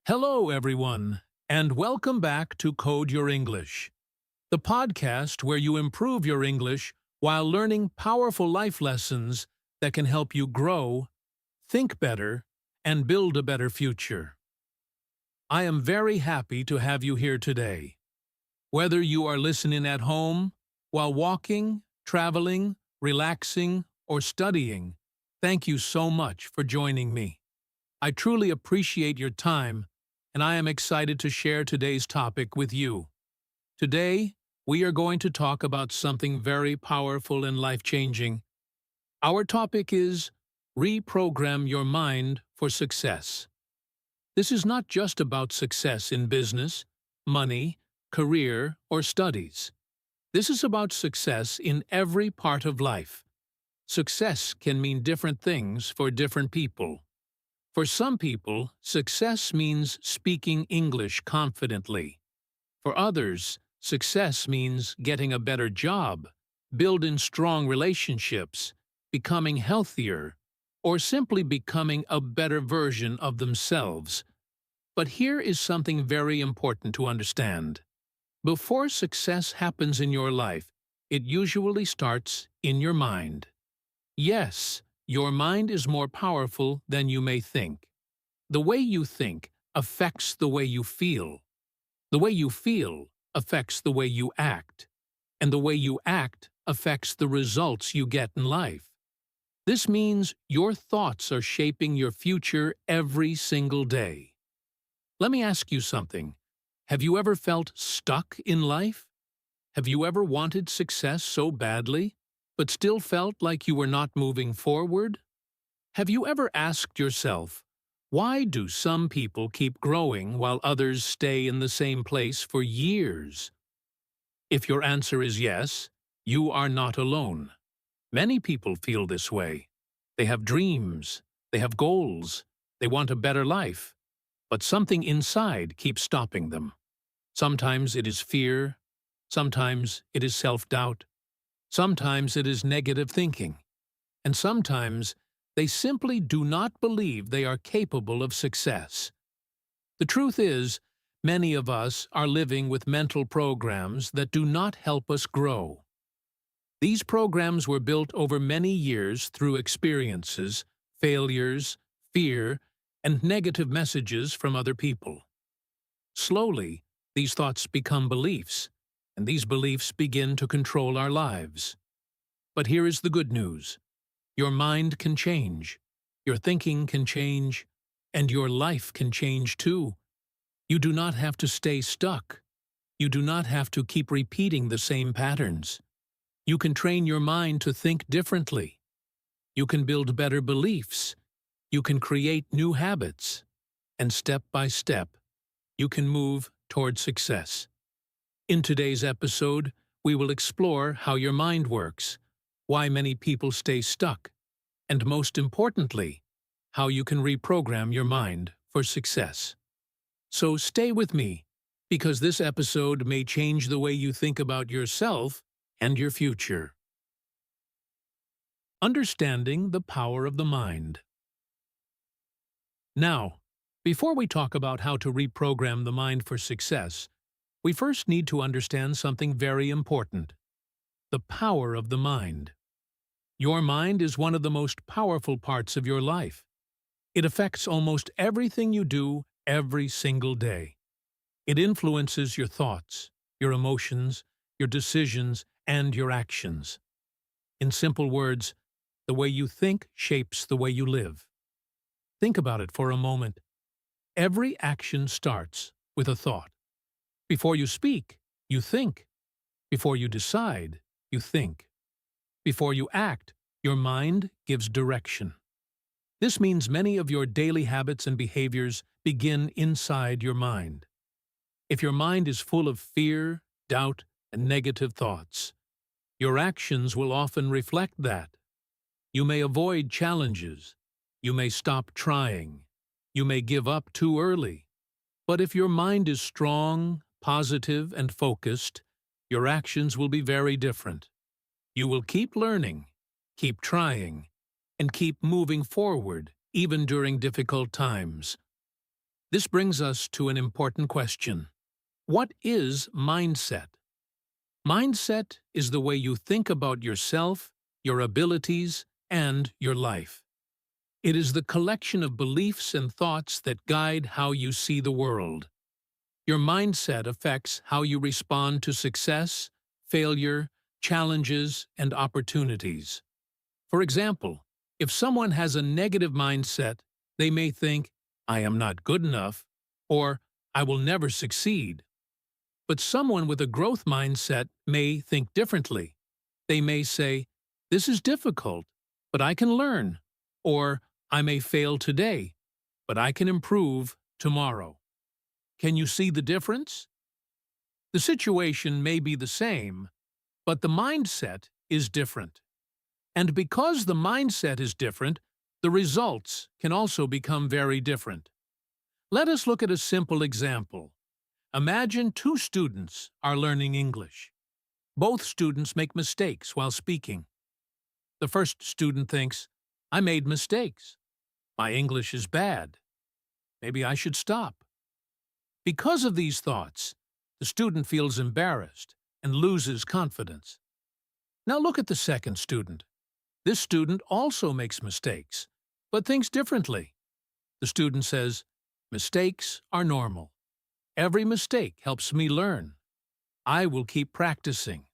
Hello, everyone, and welcome back to Code Your English, the podcast where you improve your English while learning powerful life lessons that can help you grow, think better, and build a better future. I am very happy to have you here today. Whether you are listening at home, while walking, traveling, relaxing, or studying, thank you so much for joining me. I truly appreciate your time, and I am excited to share today's topic with you. Today, we are going to talk about something very powerful and life-changing. Our topic is Reprogram Your Mind for Success. This is not just about success in business, money, career, or studies. This is about success in every part of life. Success can mean different things for different people. For some people, success means speaking English confidently. For others, success means getting a better job, building strong relationships, becoming healthier, or simply becoming a better version of themselves. But here is something very important to understand. Before success happens in your life, it usually starts in your mind. Yes, your mind is more powerful than you may think. The way you think affects the way you feel. The way you feel affects the way you act. And the way you act affects the results you get in life. This means your thoughts are shaping your future every single day. Let me ask you something. Have you ever felt stuck in life? Have you ever wanted success so badly, but still felt like you were not moving forward? Have you ever asked yourself, why do some people keep growing while others stay in the same place for years? If your answer is yes, you are not alone. Many people feel this way. They have dreams, they have goals, they want a better life, but something inside keeps stopping them. Sometimes it is fear, sometimes it is self-doubt, sometimes it is negative thinking, and sometimes they simply do not believe they are capable of success. The truth is, many of us are living with mental programs that do not help us grow. These programs were built over many years through experiences, failures, fear, and negative messages from other people. Slowly, these thoughts become beliefs, and these beliefs begin to control our lives. But here is the good news. Your mind can change, your thinking can change, and your life can change too. You do not have to stay stuck. You do not have to keep repeating the same patterns. You can train your mind to think differently. You can build better beliefs. You can create new habits. And step by step, you can move toward success. In today's episode, we will explore how your mind works, why many people stay stuck, and most importantly, how you can reprogram your mind for success. So stay with me, because this episode may change the way you think about yourself and your future. Understanding the power of the mind. Now, before we talk about how to reprogram the mind for success, we first need to understand something very important: the power of the mind. Your mind is one of the most powerful parts of your life. It affects almost everything you do every single day. It influences your thoughts, your emotions, your decisions, and your actions. In simple words, the way you think shapes the way you live. Think about it for a moment. Every action starts with a thought. Before you speak, you think. Before you decide, you think. Before you act, your mind gives direction. This means many of your daily habits and behaviors begin inside your mind. If your mind is full of fear, doubt, and negative thoughts, your actions will often reflect that. You may avoid challenges. You may stop trying. You may give up too early. But if your mind is strong, positive, and focused, your actions will be very different. You will keep learning, keep trying, and keep moving forward, even during difficult times. This brings us to an important question. What is mindset? Mindset is the way you think about yourself, your abilities, and your life. It is the collection of beliefs and thoughts that guide how you see the world. Your mindset affects how you respond to success, failure, challenges, and opportunities. For example, if someone has a negative mindset, they may think, "I am not good enough," or "I will never succeed." But someone with a growth mindset may think differently. They may say, "This is difficult, but I can learn," or "I may fail today, but I can improve tomorrow." Can you see the difference? The situation may be the same, but the mindset is different. And because the mindset is different, the results can also become very different. Let us look at a simple example. Imagine two students are learning English. Both students make mistakes while speaking. The first student thinks, "I made mistakes. My English is bad. Maybe I should stop." Because of these thoughts, the student feels embarrassed and loses confidence. Now look at the second student. This student also makes mistakes, but thinks differently. The student says, "Mistakes are normal. Every mistake helps me learn. I will keep practicing."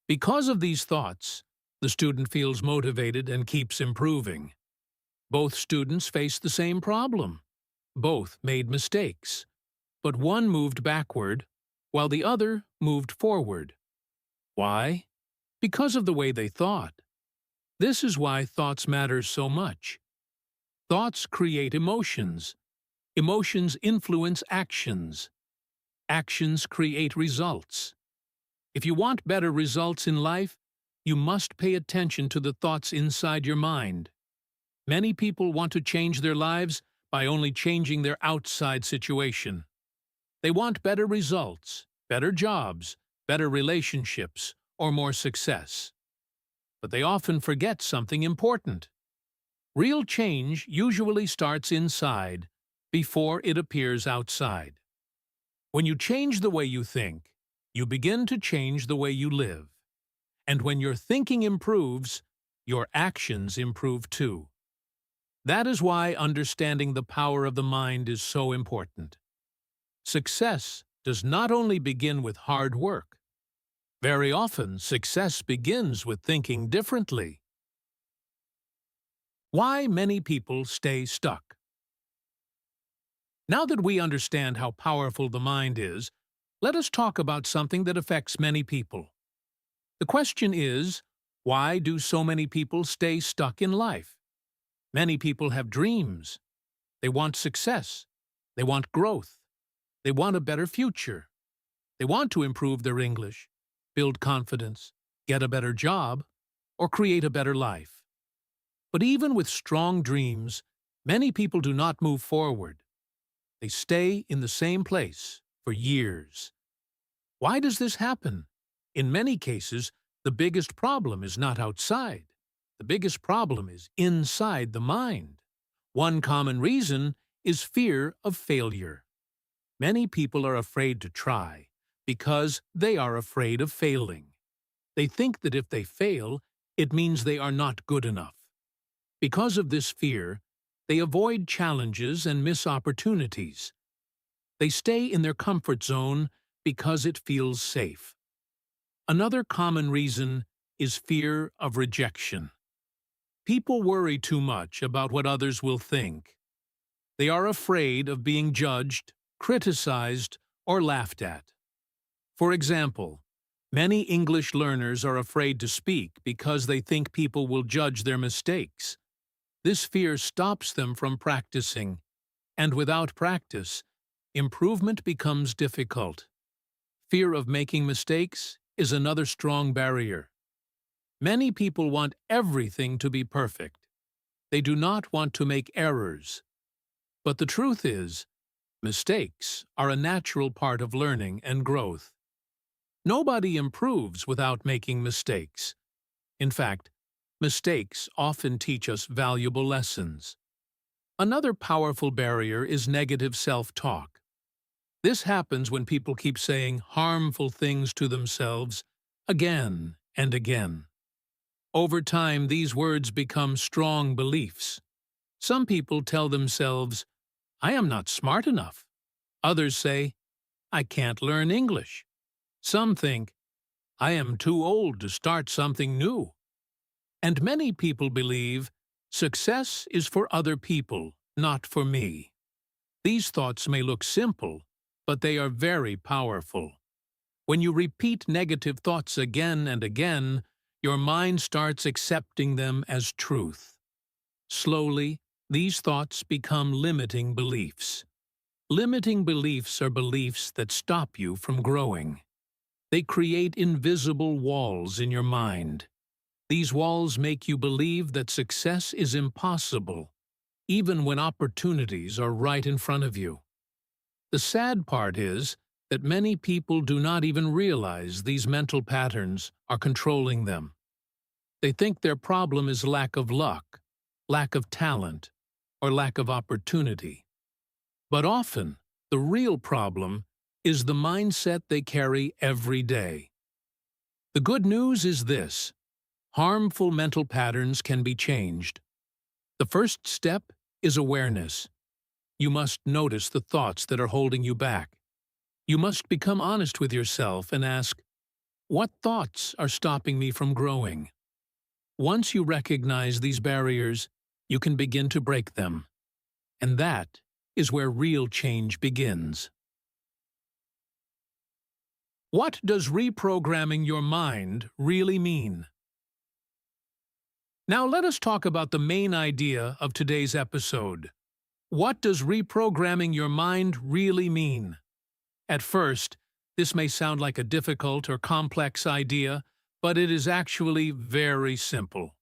Because of these thoughts, the student feels motivated and keeps improving. Both students face the same problem. Both made mistakes, but one moved backward, while the other moved forward. Why? Because of the way they thought. This is why thoughts matter so much. Thoughts create emotions. Emotions influence actions. Actions create results. If you want better results in life, you must pay attention to the thoughts inside your mind. Many people want to change their lives by only changing their outside situation. They want better results, better jobs, better relationships, or more success. But they often forget something important. Real change usually starts inside before it appears outside. When you change the way you think, you begin to change the way you live. And when your thinking improves, your actions improve too. That is why understanding the power of the mind is so important. Success does not only begin with hard work. Very often, success begins with thinking differently. Why many people stay stuck. Now that we understand how powerful the mind is, let us talk about something that affects many people. The question is, why do so many people stay stuck in life? Many people have dreams. They want success. They want growth. They want a better future. They want to improve their English, build confidence, get a better job, or create a better life. But even with strong dreams, many people do not move forward. They stay in the same place for years. Why does this happen? In many cases, the biggest problem is not outside. The biggest problem is inside the mind. One common reason is fear of failure. Many people are afraid to try because they are afraid of failing. They think that if they fail, it means they are not good enough. Because of this fear, they avoid challenges and miss opportunities. They stay in their comfort zone because it feels safe. Another common reason is fear of rejection. People worry too much about what others will think. They are afraid of being judged, criticized, or laughed at. For example, many English learners are afraid to speak because they think people will judge their mistakes. This fear stops them from practicing, and without practice, improvement becomes difficult. Fear of making mistakes is another strong barrier. Many people want everything to be perfect. They do not want to make errors. But the truth is, mistakes are a natural part of learning and growth. Nobody improves without making mistakes. In fact, mistakes often teach us valuable lessons. Another powerful barrier is negative self-talk. This happens when people keep saying harmful things to themselves again and again. Over time, these words become strong beliefs. Some people tell themselves, "I am not smart enough." Others say, "I can't learn English." Some think, "I am too old to start something new." And many people believe, "Success is for other people, not for me." These thoughts may look simple, but they are very powerful. When you repeat negative thoughts again and again, your mind starts accepting them as truth. Slowly, these thoughts become limiting beliefs. Limiting beliefs are beliefs that stop you from growing. They create invisible walls in your mind. These walls make you believe that success is impossible, even when opportunities are right in front of you. The sad part is that many people do not even realize these mental patterns are controlling them. They think their problem is lack of luck, lack of talent, or lack of opportunity. But often, the real problem is the mindset they carry every day. The good news is this: harmful mental patterns can be changed. The first step is awareness. You must notice the thoughts that are holding you back. You must become honest with yourself and ask, what thoughts are stopping me from growing? Once you recognize these barriers, you can begin to break them. And that is where real change begins. What does reprogramming your mind really mean? Now let us talk about the main idea of today's episode. What does reprogramming your mind really mean? At first, this may sound like a difficult or complex idea, but it is actually very simple.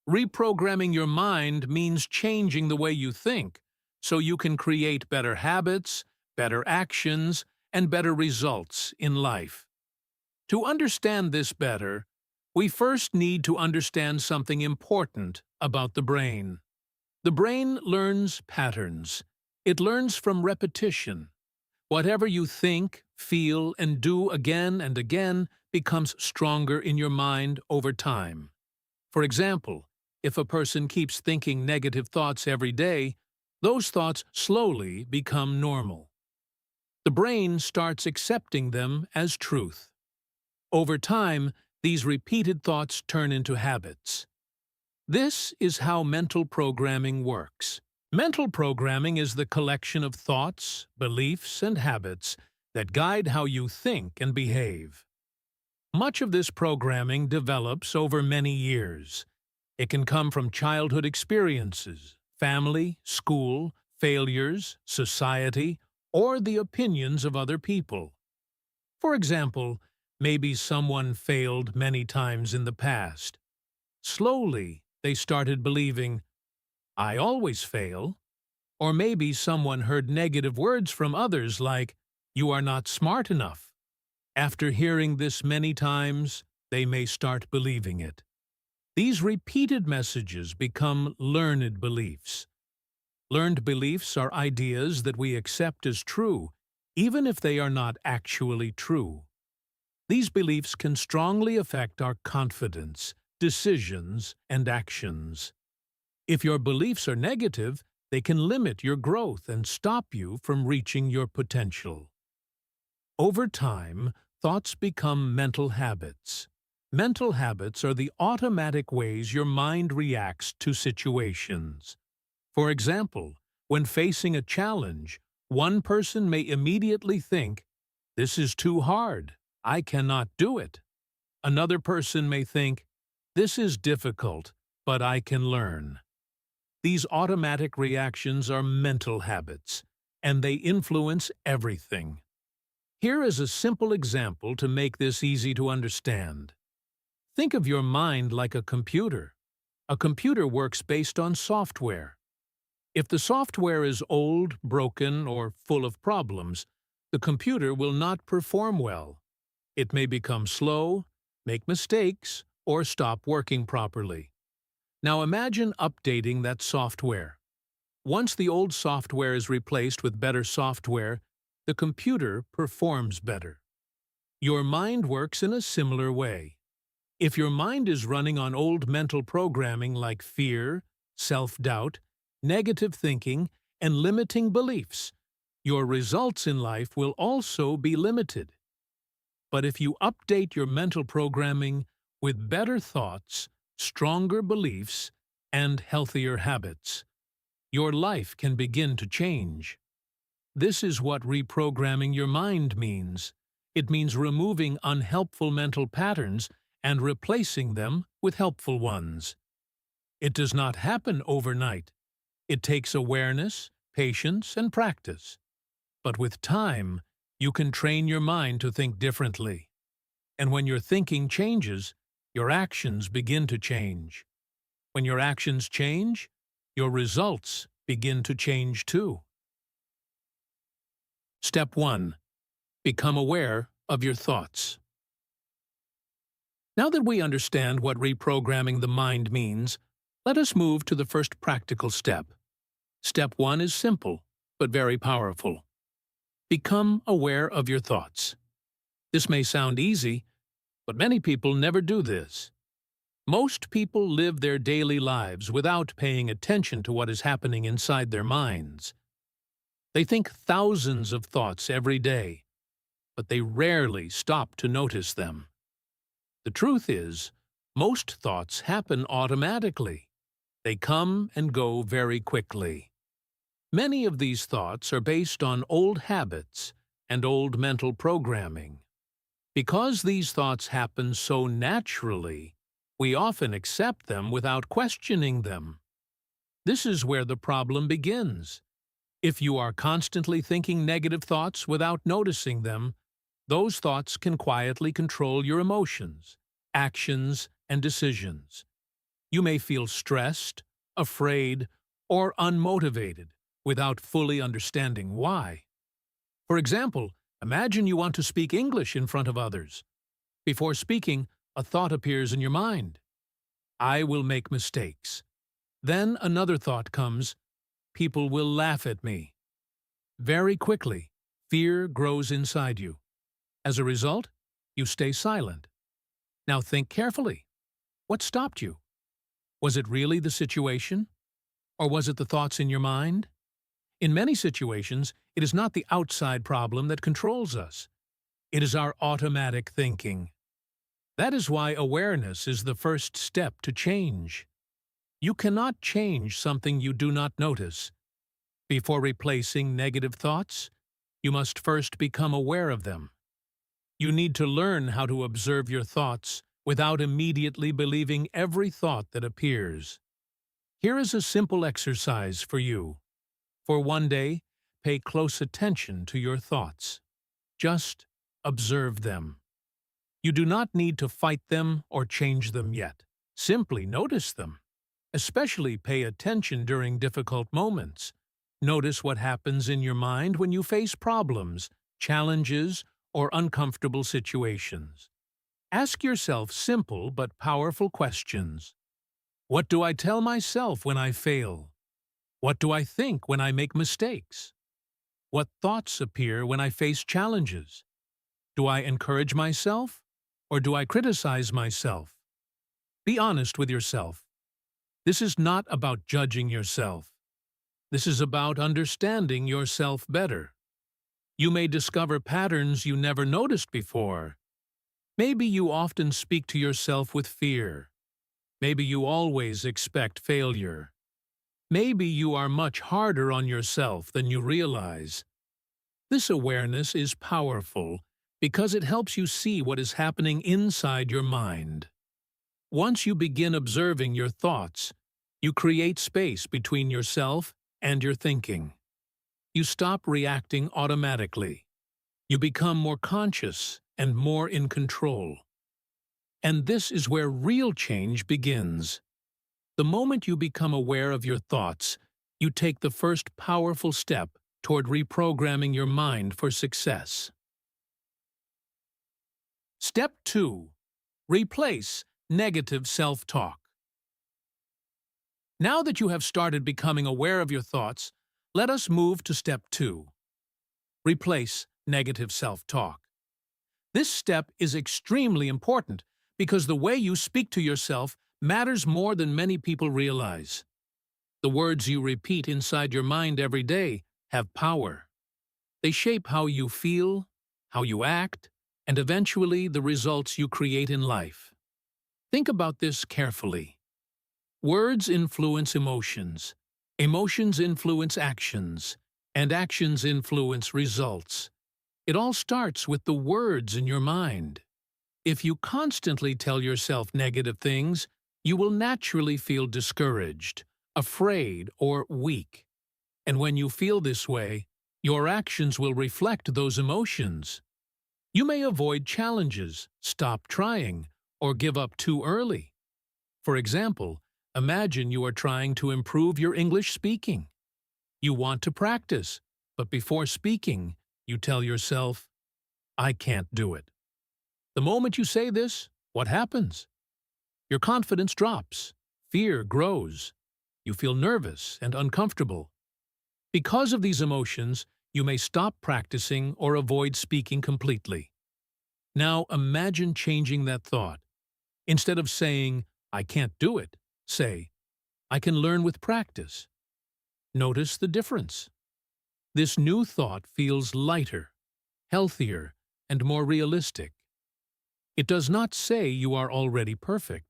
Reprogramming your mind means changing the way you think, so you can create better habits, better actions, and better results in life. To understand this better, we first need to understand something important about the brain. The brain learns patterns. It learns from repetition. Whatever you think, feel, and do again and again becomes stronger in your mind over time. For example, if a person keeps thinking negative thoughts every day, those thoughts slowly become normal. The brain starts accepting them as truth. Over time, these repeated thoughts turn into habits. This is how mental programming works. Mental programming is the collection of thoughts, beliefs, and habits that guide how you think and behave. Much of this programming develops over many years. It can come from childhood experiences, family, school, failures, society, or the opinions of other people. For example, maybe someone failed many times in the past. Slowly, they started believing, "I always fail." Or maybe someone heard negative words from others like, "You are not smart enough." After hearing this many times, they may start believing it. These repeated messages become learned beliefs. Learned beliefs are ideas that we accept as true, even if they are not actually true. These beliefs can strongly affect our confidence, decisions, and actions. If your beliefs are negative, they can limit your growth and stop you from reaching your potential. Over time, thoughts become mental habits. Mental habits are the automatic ways your mind reacts to situations. For example, when facing a challenge, one person may immediately think, "This is too hard. I cannot do it." Another person may think, "This is difficult, but I can learn." These automatic reactions are mental habits, and they influence everything. Here is a simple example to make this easy to understand. Think of your mind like a computer. A computer works based on software. If the software is old, broken, or full of problems, the computer will not perform well. It may become slow, make mistakes, or stop working properly. Now imagine updating that software. Once the old software is replaced with better software, the computer performs better. Your mind works in a similar way. If your mind is running on old mental programming like fear, self-doubt, negative thinking, and limiting beliefs, your results in life will also be limited. But if you update your mental programming with better thoughts, stronger beliefs, and healthier habits, your life can begin to change. This is what reprogramming your mind means. It means removing unhelpful mental patterns and replacing them with helpful ones. It does not happen overnight. It takes awareness, patience, and practice. But with time, you can train your mind to think differently. And when your thinking changes, your actions begin to change. When your actions change, your results begin to change too. Step 1. Become aware of your thoughts. Now that we understand what reprogramming the mind means, let us move to the first practical step. Step 1 is simple, but very powerful. Become aware of your thoughts. This may sound easy, but many people never do this. Most people live their daily lives without paying attention to what is happening inside their minds. They think thousands of thoughts every day, but they rarely stop to notice them. The truth is, most thoughts happen automatically. They come and go very quickly. Many of these thoughts are based on old habits and old mental programming. Because these thoughts happen so naturally, we often accept them without questioning them. This is where the problem begins. If you are constantly thinking negative thoughts without noticing them, those thoughts can quietly control your emotions, actions, and decisions. You may feel stressed, afraid, or unmotivated without fully understanding why. For example, imagine you want to speak English in front of others. Before speaking, a thought appears in your mind. I will make mistakes. Then another thought comes, people will laugh at me. Very quickly, fear grows inside you. As a result, you stay silent. Now think carefully. What stopped you? Was it really the situation? Or was it the thoughts in your mind? In many situations, it is not the outside problem that controls us. It is our automatic thinking. That is why awareness is the first step to change. You cannot change something you do not notice. Before replacing negative thoughts, you must first become aware of them. You need to learn how to observe your thoughts without immediately believing every thought that appears. Here is a simple exercise for you. For one day, pay close attention to your thoughts. Just observe them. You do not need to fight them or change them yet. Simply notice them. Especially pay attention during difficult moments. Notice what happens in your mind when you face problems, challenges, or uncomfortable situations. Ask yourself simple but powerful questions. What do I tell myself when I fail? What do I think when I make mistakes? What thoughts appear when I face challenges? Do I encourage myself, or do I criticize myself? Be honest with yourself. This is not about judging yourself. This is about understanding yourself better. You may discover patterns you never noticed before. Maybe you often speak to yourself with fear. Maybe you always expect failure. Maybe you are much harder on yourself than you realize. This awareness is powerful because it helps you see what is happening inside your mind. Once you begin observing your thoughts, you create space between yourself and your thinking. You stop reacting automatically. You become more conscious and more in control. And this is where real change begins. The moment you become aware of your thoughts, you take the first powerful step toward reprogramming your mind for success. Step 2. Replace negative self-talk. Now that you have started becoming aware of your thoughts, let us move to step 2. Replace negative self-talk. This step is extremely important because the way you speak to yourself matters more than many people realize. The words you repeat inside your mind every day have power. They shape how you feel, how you act, and eventually the results you create in life. Think about this carefully. Words influence emotions, emotions influence actions, and actions influence results. It all starts with the words in your mind. If you constantly tell yourself negative things, you will naturally feel discouraged, afraid, or weak. And when you feel this way, your actions will reflect those emotions. You may avoid challenges, stop trying, or give up too early. For example, imagine you are trying to improve your English speaking. You want to practice, but before speaking, you tell yourself, "I can't do it." The moment you say this, what happens? Your confidence drops, fear grows, you feel nervous and uncomfortable. Because of these emotions, you may stop practicing or avoid speaking completely. Now imagine changing that thought. Instead of saying, "I can't do it," say, "I can learn with practice." Notice the difference. This new thought feels lighter, healthier, and more realistic. It does not say you are already perfect.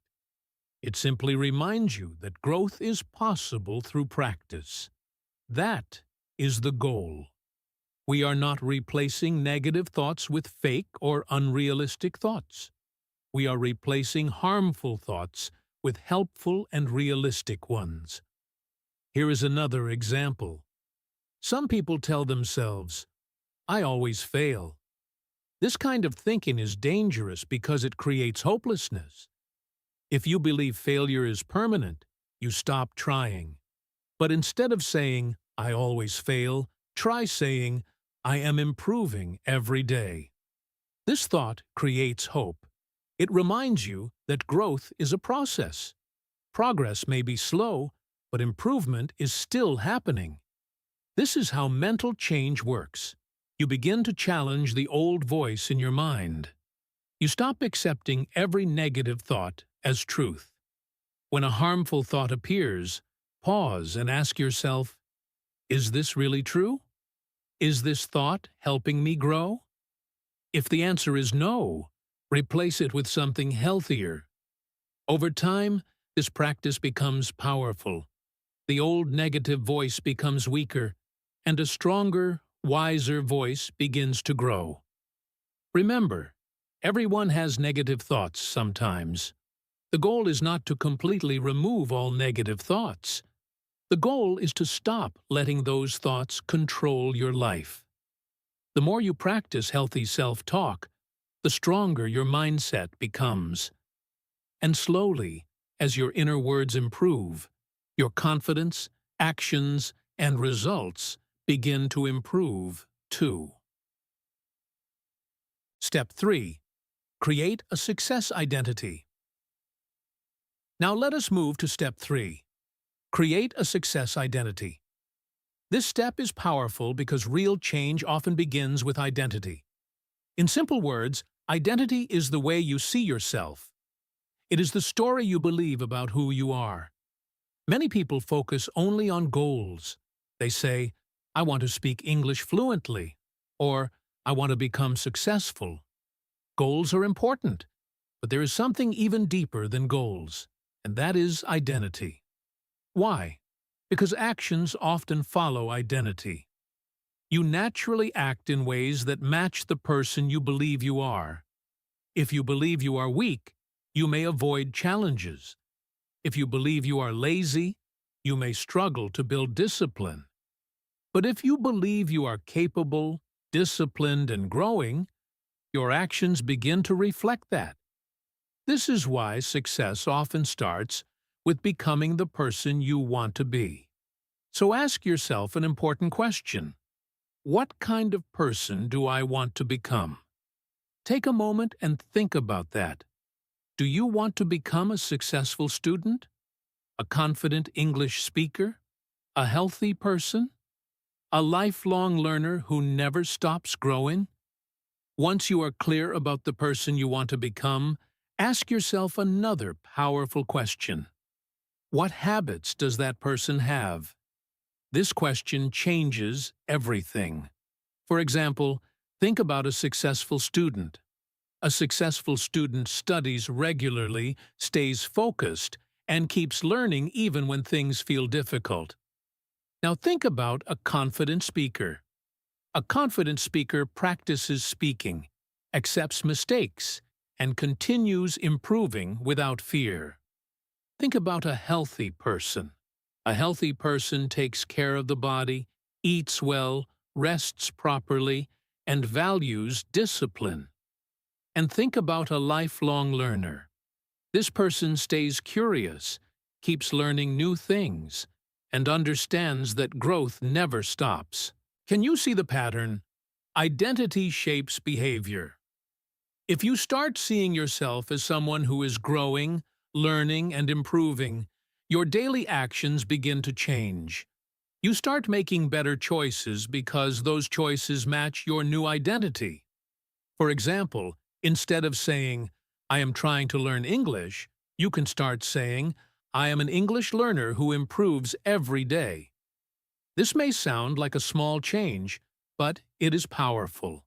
It simply reminds you that growth is possible through practice. That is the goal. We are not replacing negative thoughts with fake or unrealistic thoughts. We are replacing harmful thoughts with helpful and realistic ones. Here is another example. Some people tell themselves, "I always fail." This kind of thinking is dangerous because it creates hopelessness. If you believe failure is permanent, you stop trying. But instead of saying, "I always fail," try saying, "I am improving every day." This thought creates hope. It reminds you that growth is a process. Progress may be slow, but improvement is still happening. This is how mental change works. You begin to challenge the old voice in your mind. You stop accepting every negative thought as truth. When a harmful thought appears, pause and ask yourself, "Is this really true? Is this thought helping me grow?" If the answer is no, replace it with something healthier. Over time, this practice becomes powerful. The old negative voice becomes weaker, and a stronger, wiser voice begins to grow. Remember, everyone has negative thoughts sometimes. The goal is not to completely remove all negative thoughts. The goal is to stop letting those thoughts control your life. The more you practice healthy self-talk, the stronger your mindset becomes. And slowly, as your inner words improve, your confidence, actions, and results begin to improve too. Step 3. Create a success identity. Now let us move to Step 3. Create a success identity. This step is powerful because real change often begins with identity. In simple words, identity is the way you see yourself. It is the story you believe about who you are. Many people focus only on goals. They say, "I want to speak English fluently," or "I want to become successful." Goals are important, but there is something even deeper than goals, and that is identity. Why? Because actions often follow identity. You naturally act in ways that match the person you believe you are. If you believe you are weak, you may avoid challenges. If you believe you are lazy, you may struggle to build discipline. But if you believe you are capable, disciplined, and growing, your actions begin to reflect that. This is why success often starts with becoming the person you want to be. So ask yourself an important question. What kind of person do I want to become? Take a moment and think about that. Do you want to become a successful student? a confident English speaker, a healthy person, a lifelong learner who never stops growing? Once you are clear about the person you want to become, ask yourself another powerful question. What habits does that person have? This question changes everything. For example, think about a successful student. A successful student studies regularly, stays focused, and keeps learning even when things feel difficult. Now think about a confident speaker. A confident speaker practices speaking, accepts mistakes, and continues improving without fear. Think about a healthy person. A healthy person takes care of the body, eats well, rests properly, and values discipline. And think about a lifelong learner. This person stays curious, keeps learning new things, and understands that growth never stops. Can you see the pattern? Identity shapes behavior. If you start seeing yourself as someone who is growing, learning, and improving, your daily actions begin to change. You start making better choices because those choices match your new identity. For example, instead of saying, "I am trying to learn English," you can start saying, "I am an English learner who improves every day." This may sound like a small change, but it is powerful.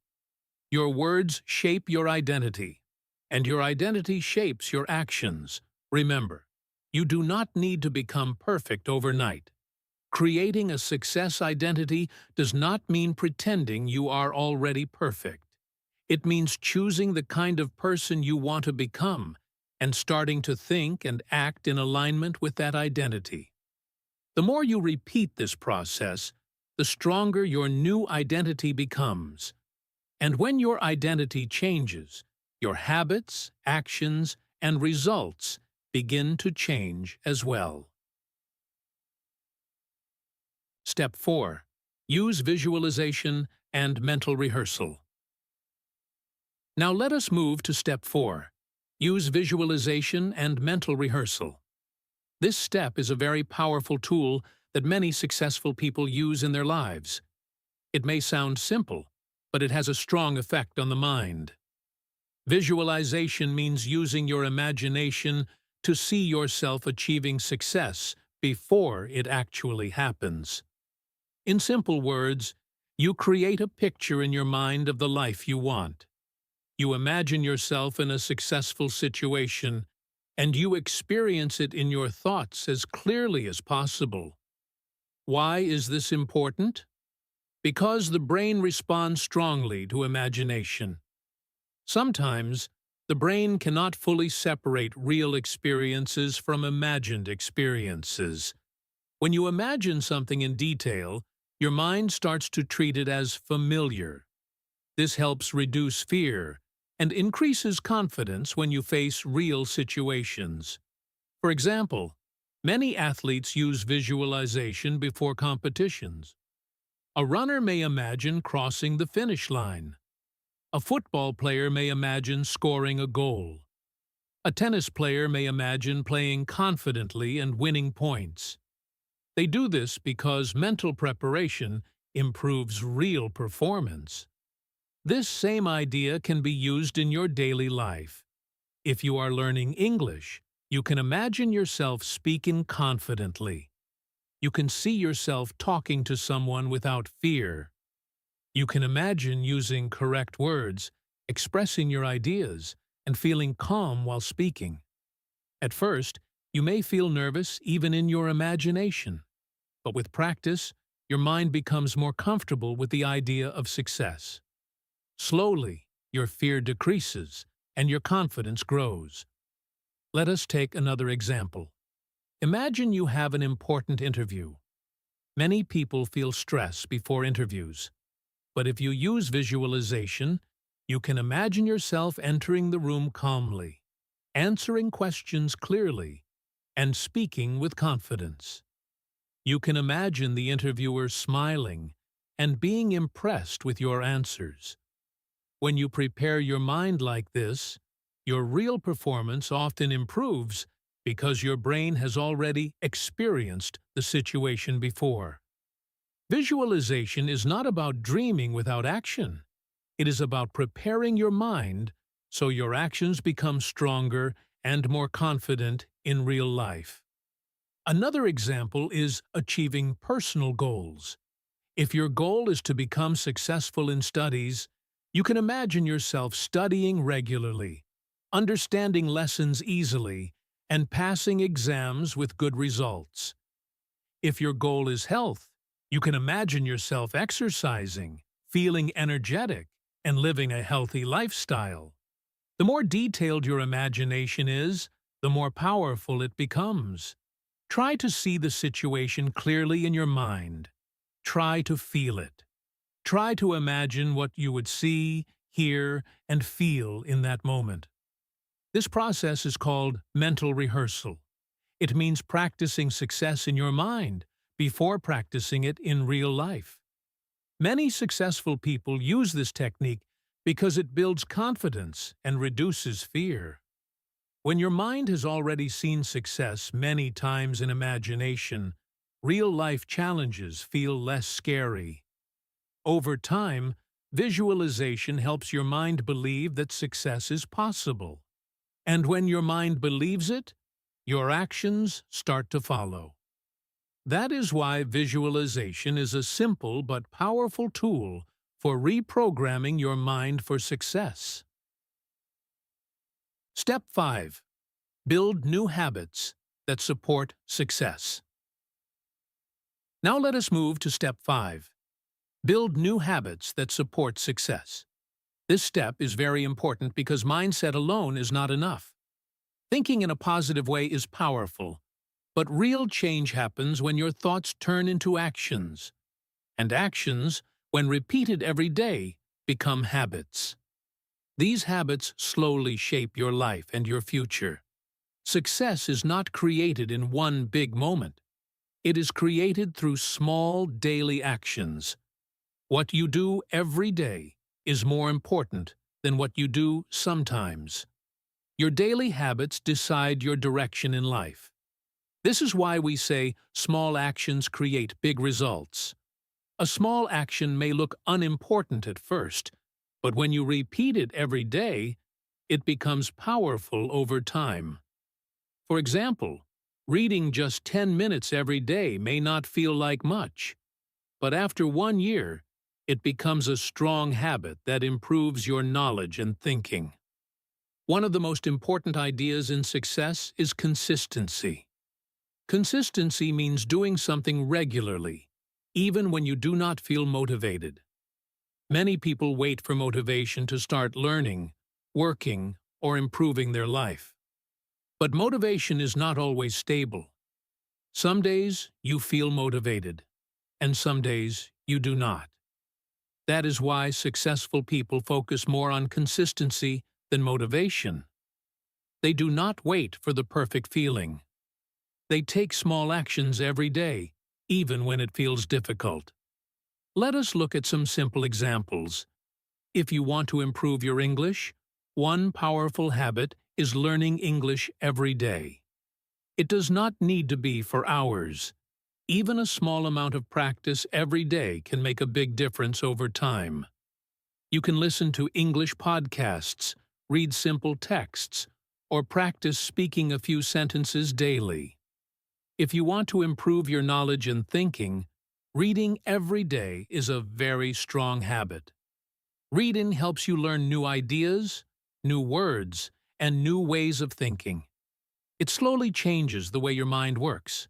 Your words shape your identity, and your identity shapes your actions. Remember, you do not need to become perfect overnight. Creating a success identity does not mean pretending you are already perfect. It means choosing the kind of person you want to become and starting to think and act in alignment with that identity. The more you repeat this process, the stronger your new identity becomes. And when your identity changes, your habits, actions, and results begin to change as well. Step 4. Use visualization and mental rehearsal. Now let us move to Step 4. Use visualization and mental rehearsal. This step is a very powerful tool that many successful people use in their lives. It may sound simple, but it has a strong effect on the mind. Visualization means using your imagination to see yourself achieving success before it actually happens. In simple words, you create a picture in your mind of the life you want. You imagine yourself in a successful situation, and you experience it in your thoughts as clearly as possible. Why is this important? Because the brain responds strongly to imagination. Sometimes, the brain cannot fully separate real experiences from imagined experiences. When you imagine something in detail, your mind starts to treat it as familiar. This helps reduce fear and increases confidence when you face real situations. For example, many athletes use visualization before competitions. A runner may imagine crossing the finish line. A football player may imagine scoring a goal. A tennis player may imagine playing confidently and winning points. They do this because mental preparation improves real performance. This same idea can be used in your daily life. If you are learning English, you can imagine yourself speaking confidently. You can see yourself talking to someone without fear. You can imagine using correct words, expressing your ideas, and feeling calm while speaking. At first, you may feel nervous even in your imagination, but with practice, your mind becomes more comfortable with the idea of success. Slowly, your fear decreases and your confidence grows. Let us take another example. Imagine you have an important interview. Many people feel stress before interviews, but if you use visualization, you can imagine yourself entering the room calmly, answering questions clearly, and speaking with confidence. You can imagine the interviewer smiling and being impressed with your answers. When you prepare your mind like this, your real performance often improves because your brain has already experienced the situation before. Visualization is not about dreaming without action. It is about preparing your mind so your actions become stronger and more confident in real life. Another example is achieving personal goals. If your goal is to become successful in studies, you can imagine yourself studying regularly, understanding lessons easily, and passing exams with good results. If your goal is health, you can imagine yourself exercising, feeling energetic, and living a healthy lifestyle. The more detailed your imagination is, the more powerful it becomes. Try to see the situation clearly in your mind. Try to feel it. Try to imagine what you would see, hear, and feel in that moment. This process is called mental rehearsal. It means practicing success in your mind before practicing it in real life. Many successful people use this technique because it builds confidence and reduces fear. When your mind has already seen success many times in imagination, real-life challenges feel less scary. Over time, visualization helps your mind believe that success is possible. And when your mind believes it, your actions start to follow. That is why visualization is a simple but powerful tool for reprogramming your mind for success. Step 5. Build new habits that support success. Now let us move to Step 5. Build new habits that support success. This step is very important because mindset alone is not enough. Thinking in a positive way is powerful, but real change happens when your thoughts turn into actions. And actions, when repeated every day, become habits. These habits slowly shape your life and your future. Success is not created in one big moment. It is created through small daily actions. What you do every day is more important than what you do sometimes. Your daily habits decide your direction in life. This is why we say small actions create big results. A small action may look unimportant at first, but when you repeat it every day, it becomes powerful over time. For example, reading just 10 minutes every day may not feel like much, but after 1 year, it becomes a strong habit that improves your knowledge and thinking. One of the most important ideas in success is consistency. Consistency means doing something regularly, even when you do not feel motivated. Many people wait for motivation to start learning, working, or improving their life. But motivation is not always stable. Some days you feel motivated, and some days you do not. That is why successful people focus more on consistency than motivation. They do not wait for the perfect feeling. They take small actions every day, even when it feels difficult. Let us look at some simple examples. If you want to improve your English, one powerful habit is learning English every day. It does not need to be for hours. Even a small amount of practice every day can make a big difference over time. You can listen to English podcasts, read simple texts, or practice speaking a few sentences daily. If you want to improve your knowledge and thinking, reading every day is a very strong habit. Reading helps you learn new ideas, new words, and new ways of thinking. It slowly changes the way your mind works.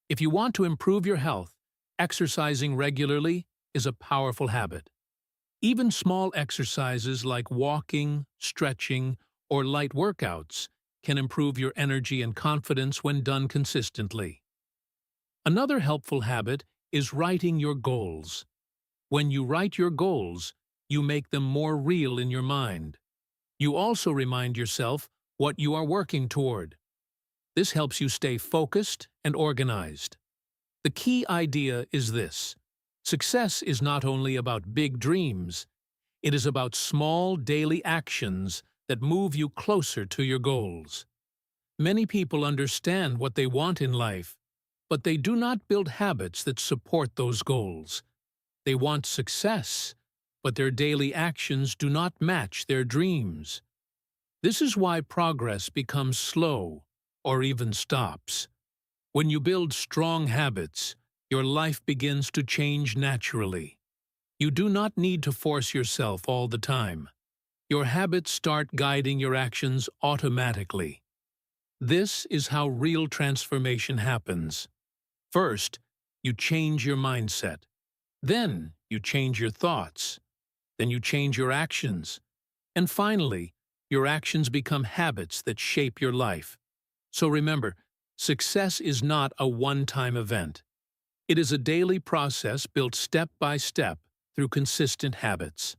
If you want to improve your health, exercising regularly is a powerful habit. Even small exercises like walking, stretching, or light workouts can improve your energy and confidence when done consistently. Another helpful habit is writing your goals. When you write your goals, you make them more real in your mind. You also remind yourself what you are working toward. This helps you stay focused and organized. The key idea is this: success is not only about big dreams, it is about small daily actions that move you closer to your goals. Many people understand what they want in life, but they do not build habits that support those goals. They want success, but their daily actions do not match their dreams. This is why progress becomes slow or even stops. When you build strong habits, your life begins to change naturally. You do not need to force yourself all the time. Your habits start guiding your actions automatically. This is how real transformation happens. First, you change your mindset. Then, you change your thoughts. Then you change your actions. And finally, your actions become habits that shape your life. So remember, success is not a one-time event. It is a daily process built step by step through consistent habits.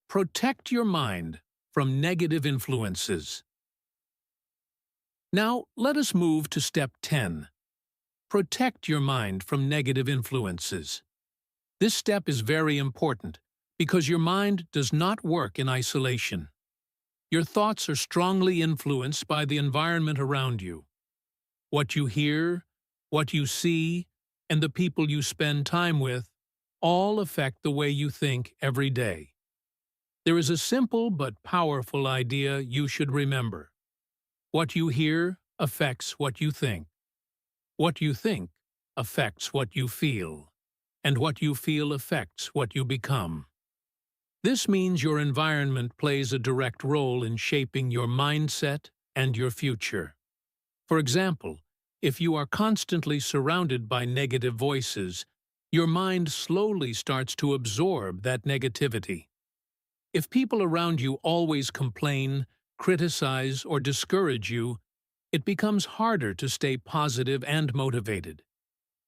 Protect your mind from negative influences. Now, let us move to step 10. Protect your mind from negative influences. This step is very important because your mind does not work in isolation. Your thoughts are strongly influenced by the environment around you. What you hear, what you see, and the people you spend time with all affect the way you think every day. There is a simple but powerful idea you should remember. What you hear affects what you think. What you think affects what you feel. And what you feel affects what you become. This means your environment plays a direct role in shaping your mindset and your future. For example, if you are constantly surrounded by negative voices, your mind slowly starts to absorb that negativity. If people around you always complain, criticize, or discourage you, it becomes harder to stay positive and motivated.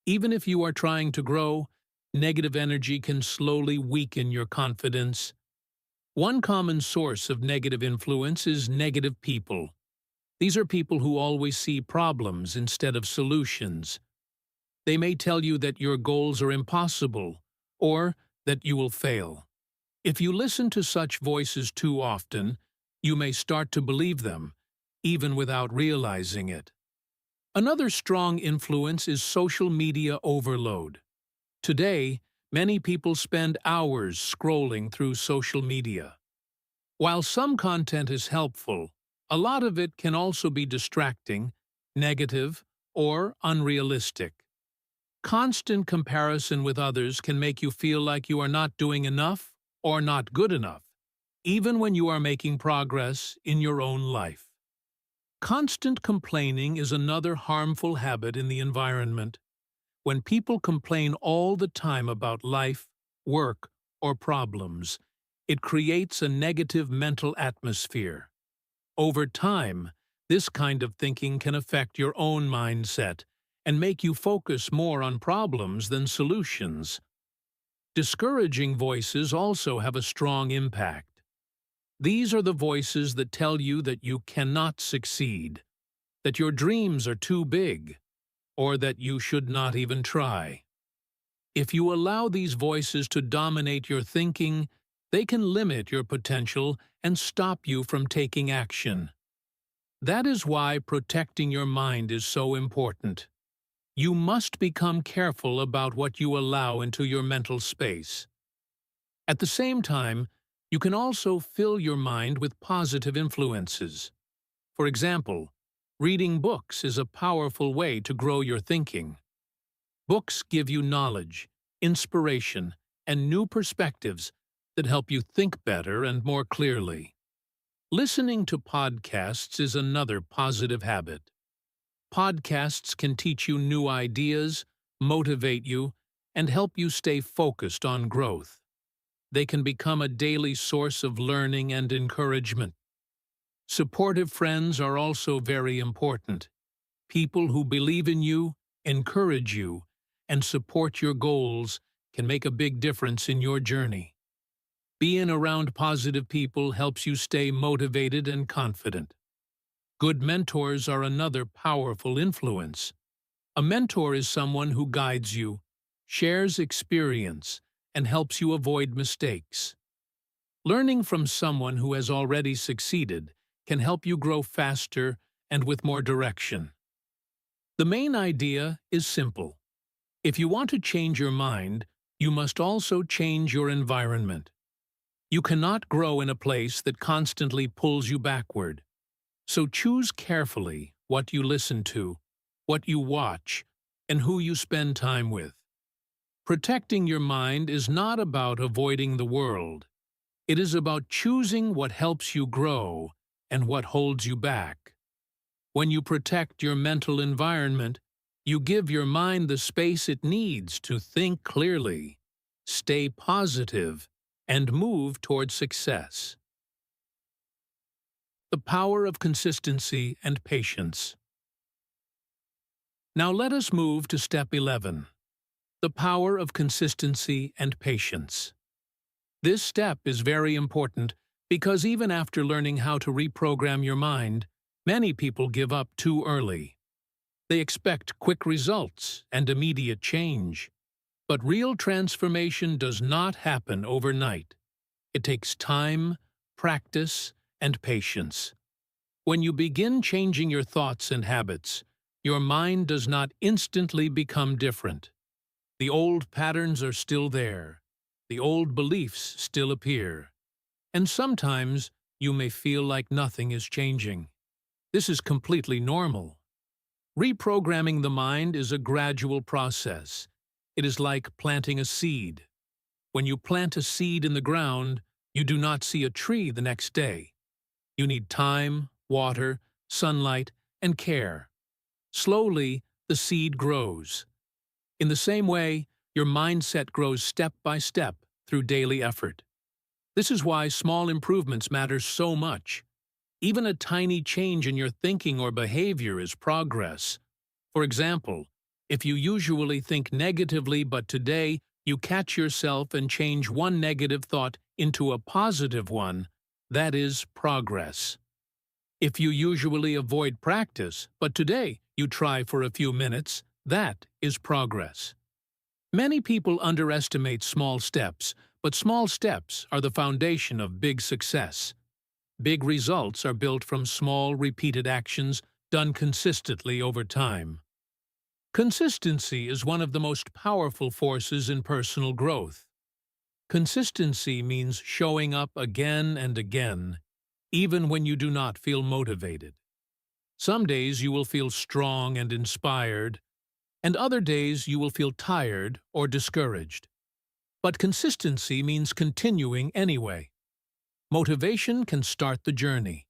Even if you are trying to grow, negative energy can slowly weaken your confidence. One common source of negative influence is negative people. These are people who always see problems instead of solutions. They may tell you that your goals are impossible or that you will fail. If you listen to such voices too often, you may start to believe them, even without realizing it. Another strong influence is social media overload. Today, many people spend hours scrolling through social media. While some content is helpful, a lot of it can also be distracting, negative, or unrealistic. Constant comparison with others can make you feel like you are not doing enough or not good enough, even when you are making progress in your own life. Constant complaining is another harmful habit in the environment. When people complain all the time about life, work, or problems, it creates a negative mental atmosphere. Over time, this kind of thinking can affect your own mindset and make you focus more on problems than solutions. Discouraging voices also have a strong impact. These are the voices that tell you that you cannot succeed, that your dreams are too big, or that you should not even try. If you allow these voices to dominate your thinking, they can limit your potential and stop you from taking action. That is why protecting your mind is so important. You must become careful about what you allow into your mental space. At the same time, you can also fill your mind with positive influences. For example, reading books is a powerful way to grow your thinking. Books give you knowledge, inspiration, and new perspectives that help you think better and more clearly. Listening to podcasts is another positive habit. Podcasts can teach you new ideas, motivate you, and help you stay focused on growth. They can become a daily source of learning and encouragement. Supportive friends are also very important. People who believe in you, encourage you, and support your goals can make a big difference in your journey. Being around positive people helps you stay motivated and confident. Good mentors are another powerful influence. A mentor is someone who guides you, shares experience, and helps you avoid mistakes. Learning from someone who has already succeeded can help you grow faster and with more direction. The main idea is simple. If you want to change your mind, you must also change your environment. You cannot grow in a place that constantly pulls you backward. So choose carefully what you listen to, what you watch, and who you spend time with. Protecting your mind is not about avoiding the world. It is about choosing what helps you grow and what holds you back. When you protect your mental environment, you give your mind the space it needs to think clearly, stay positive, and move toward success. The power of consistency and patience. Now let us move to step 11. The power of consistency and patience. This step is very important because even after learning how to reprogram your mind, many people give up too early. They expect quick results and immediate change. But real transformation does not happen overnight. It takes time, practice, and patience. When you begin changing your thoughts and habits, your mind does not instantly become different. The old patterns are still there. The old beliefs still appear. And sometimes you may feel like nothing is changing. This is completely normal. Reprogramming the mind is a gradual process. It is like planting a seed. When you plant a seed in the ground, you do not see a tree the next day. You need time, water, sunlight, and care. Slowly, the seed grows. In the same way, your mindset grows step by step through daily effort. This is why small improvements matter so much. Even a tiny change in your thinking or behavior is progress. For example, if you usually think negatively but today you catch yourself and change one negative thought into a positive one, that is progress. If you usually avoid practice but today you try for a few minutes, that is progress. Many people underestimate small steps, but small steps are the foundation of big success. Big results are built from small, repeated actions done consistently over time. Consistency is one of the most powerful forces in personal growth. Consistency means showing up again and again, even when you do not feel motivated. Some days you will feel strong and inspired, and other days you will feel tired or discouraged. But consistency means continuing anyway. Motivation can start the journey,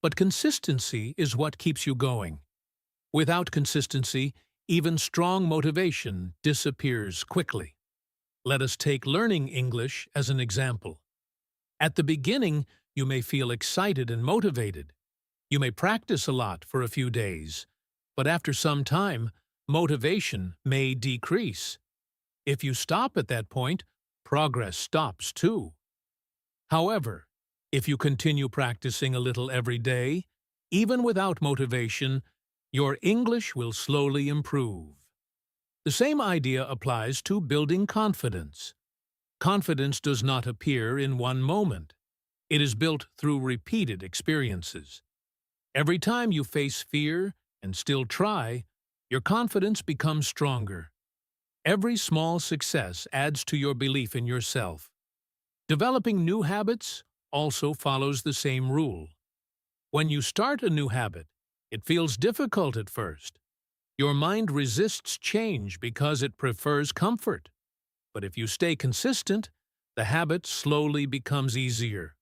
but consistency is what keeps you going. Without consistency, even strong motivation disappears quickly. Let us take learning English as an example. At the beginning, you may feel excited and motivated. You may practice a lot for a few days, but after some time, motivation may decrease. If you stop at that point, progress stops too. However, if you continue practicing a little every day, even without motivation, your English will slowly improve. The same idea applies to building confidence. Confidence does not appear in one moment. It is built through repeated experiences. Every time you face fear and still try, your confidence becomes stronger. Every small success adds to your belief in yourself. Developing new habits also follows the same rule. When you start a new habit, it feels difficult at first. Your mind resists change because it prefers comfort. But if you stay consistent, the habit slowly becomes easier.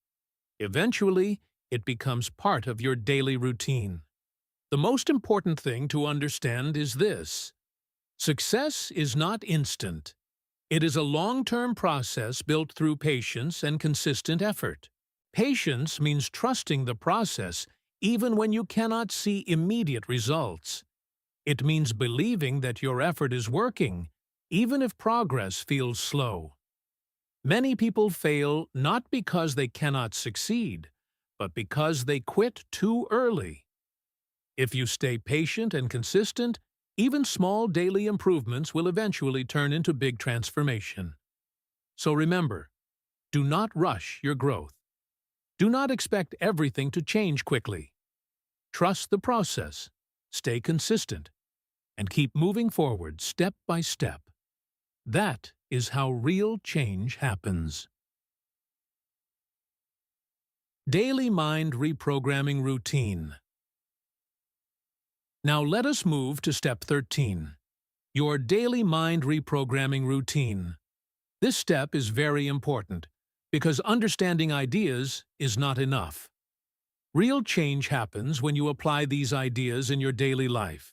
Eventually, it becomes part of your daily routine. The most important thing to understand is this: success is not instant. It is a long-term process built through patience and consistent effort. Patience means trusting the process even when you cannot see immediate results. It means believing that your effort is working, even if progress feels slow. Many people fail not because they cannot succeed, but because they quit too early. If you stay patient and consistent, even small daily improvements will eventually turn into big transformation. So remember, do not rush your growth. Do not expect everything to change quickly. Trust the process, stay consistent, and keep moving forward step by step. That is how real change happens. Daily Mind Reprogramming Routine. Now let us move to Step 13, your Daily Mind Reprogramming Routine. This step is very important because understanding ideas is not enough. Real change happens when you apply these ideas in your daily life.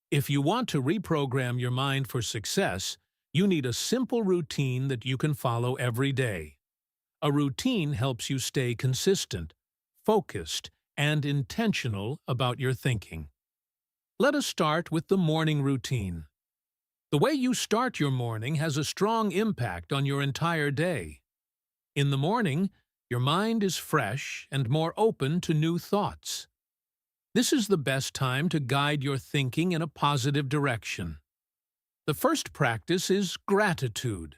If you want to reprogram your mind for success, you need a simple routine that you can follow every day. A routine helps you stay consistent, focused, and intentional about your thinking. Let us start with the morning routine. The way you start your morning has a strong impact on your entire day. In the morning, your mind is fresh and more open to new thoughts. This is the best time to guide your thinking in a positive direction. The first practice is gratitude.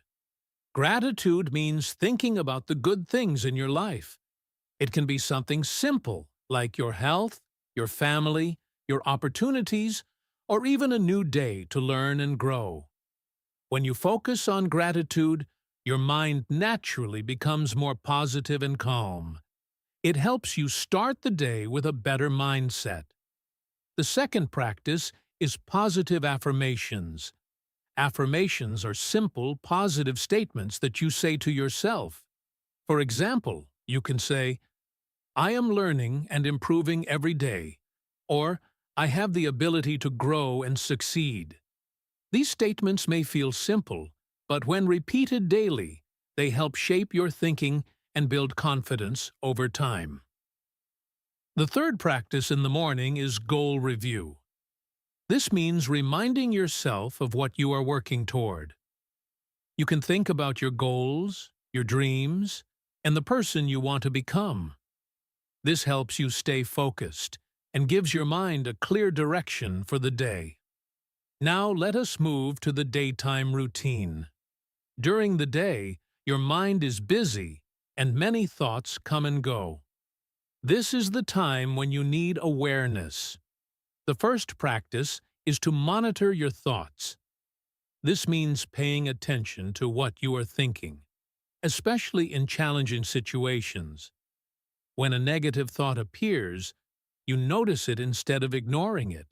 Gratitude means thinking about the good things in your life. It can be something simple, like your health, your family, your opportunities, or even a new day to learn and grow. When you focus on gratitude, your mind naturally becomes more positive and calm. It helps you start the day with a better mindset. The second practice is positive affirmations. Affirmations are simple, positive statements that you say to yourself. For example, you can say, "I am learning and improving every day," or "I have the ability to grow and succeed." These statements may feel simple, but when repeated daily, they help shape your thinking and build confidence over time. The third practice in the morning is goal review. This means reminding yourself of what you are working toward. You can think about your goals, your dreams, and the person you want to become. This helps you stay focused and gives your mind a clear direction for the day. Now let us move to the daytime routine. During the day, your mind is busy and many thoughts come and go. This is the time when you need awareness. The first practice is to monitor your thoughts. This means paying attention to what you are thinking, especially in challenging situations. When a negative thought appears, you notice it instead of ignoring it.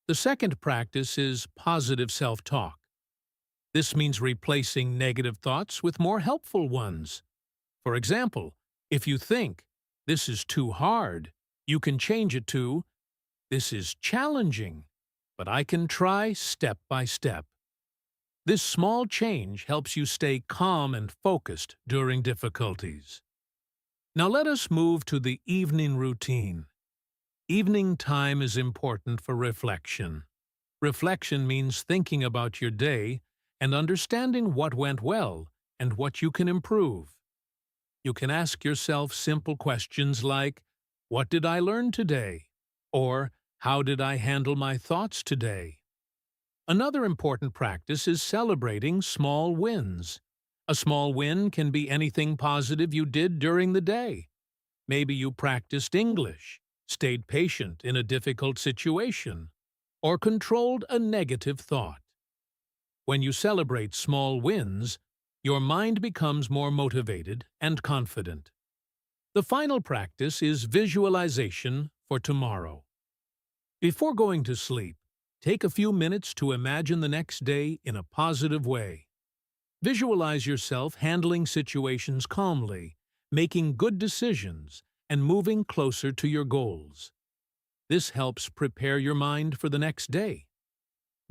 The second practice is positive self-talk. This means replacing negative thoughts with more helpful ones. For example, if you think, "This is too hard," you can change it to, "This is challenging, but I can try step by step." This small change helps you stay calm and focused during difficulties. Now let us move to the evening routine. Evening time is important for reflection. Reflection means thinking about your day and understanding what went well and what you can improve. You can ask yourself simple questions like, "What did I learn today?" or "How did I handle my thoughts today?" Another important practice is celebrating small wins. A small win can be anything positive you did during the day. Maybe you practiced English, stayed patient in a difficult situation, or controlled a negative thought. When you celebrate small wins, your mind becomes more motivated and confident. The final practice is visualization for tomorrow. Before going to sleep, take a few minutes to imagine the next day in a positive way. Visualize yourself handling situations calmly, making good decisions, and moving closer to your goals. This helps prepare your mind for the next day.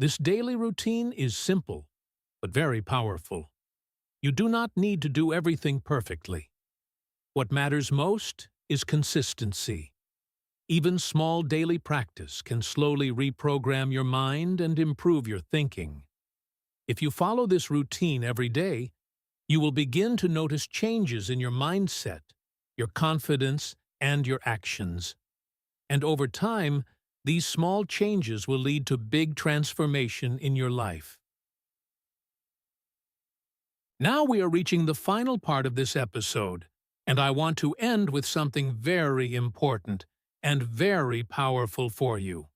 This daily routine is simple, but very powerful. You do not need to do everything perfectly. What matters most is consistency. Even small daily practice can slowly reprogram your mind and improve your thinking. If you follow this routine every day, you will begin to notice changes in your mindset, your confidence, and your actions. And over time, these small changes will lead to big transformation in your life. Now we are reaching the final part of this episode, And I want to end with something very important and very powerful for you.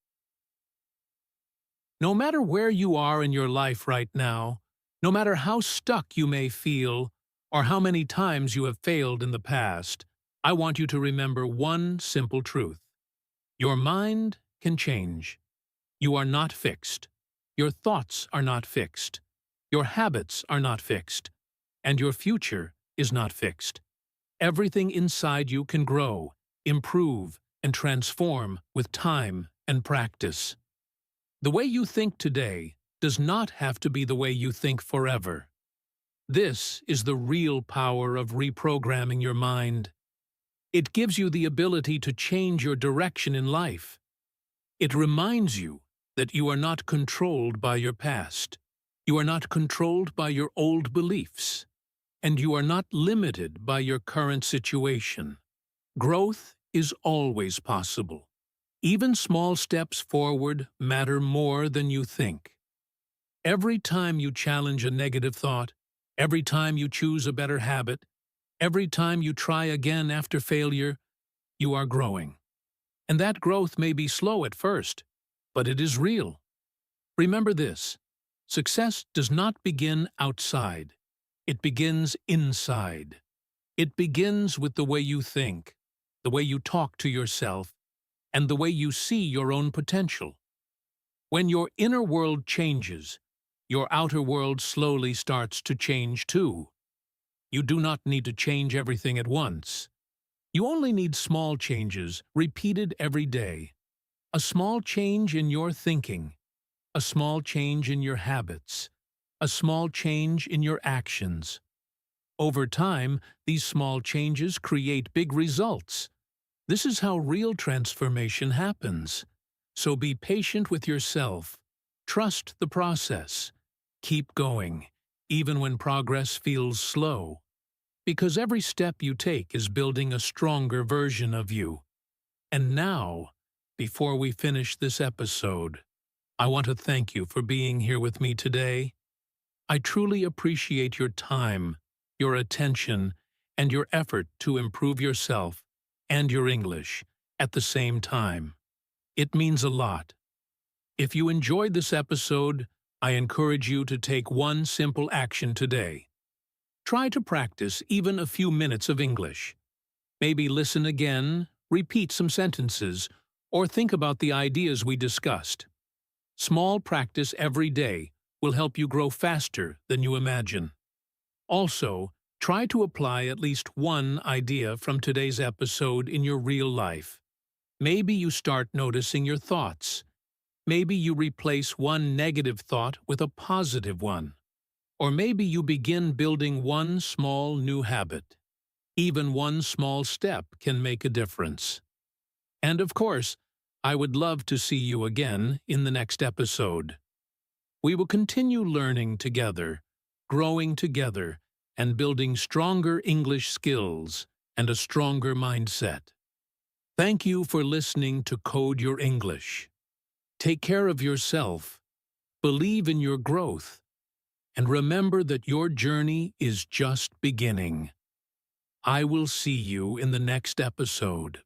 No matter where you are in your life right now, no matter how stuck you may feel, or how many times you have failed in the past, I want you to remember one simple truth. Your mind can change. You are not fixed. Your thoughts are not fixed. Your habits are not fixed. And your future is not fixed. Everything inside you can grow, improve, and transform with time and practice. The way you think today does not have to be the way you think forever. This is the real power of reprogramming your mind. It gives you the ability to change your direction in life. It reminds you that you are not controlled by your past. You are not controlled by your old beliefs. And you are not limited by your current situation. Growth is always possible. Even small steps forward matter more than you think. Every time you challenge a negative thought, every time you choose a better habit, every time you try again after failure, you are growing. And that growth may be slow at first, but it is real. Remember this: success does not begin outside. It begins inside. It begins with the way you think, the way you talk to yourself, and the way you see your own potential. When your inner world changes, your outer world slowly starts to change too. You do not need to change everything at once. You only need small changes, repeated every day. A small change in your thinking, a small change in your habits, a small change in your actions. Over time, these small changes create big results. This is how real transformation happens. So be patient with yourself. Trust the process. Keep going, even when progress feels slow. Because every step you take is building a stronger version of you. And now, before we finish this episode, I want to thank you for being here with me today. I truly appreciate your time, your attention, and your effort to improve yourself and your English at the same time. It means a lot. If you enjoyed this episode, I encourage you to take one simple action today. Try to practice even a few minutes of English. Maybe listen again, repeat some sentences, or think about the ideas we discussed. Small practice every day will help you grow faster than you imagine. Also, try to apply at least one idea from today's episode in your real life. Maybe you start noticing your thoughts. Maybe you replace one negative thought with a positive one. Or maybe you begin building one small new habit. Even one small step can make a difference. And of course, I would love to see you again in the next episode. We will continue learning together, growing together, and building stronger English skills and a stronger mindset. Thank you for listening to Code Your English. Take care of yourself, believe in your growth, and remember that your journey is just beginning. I will see you in the next episode.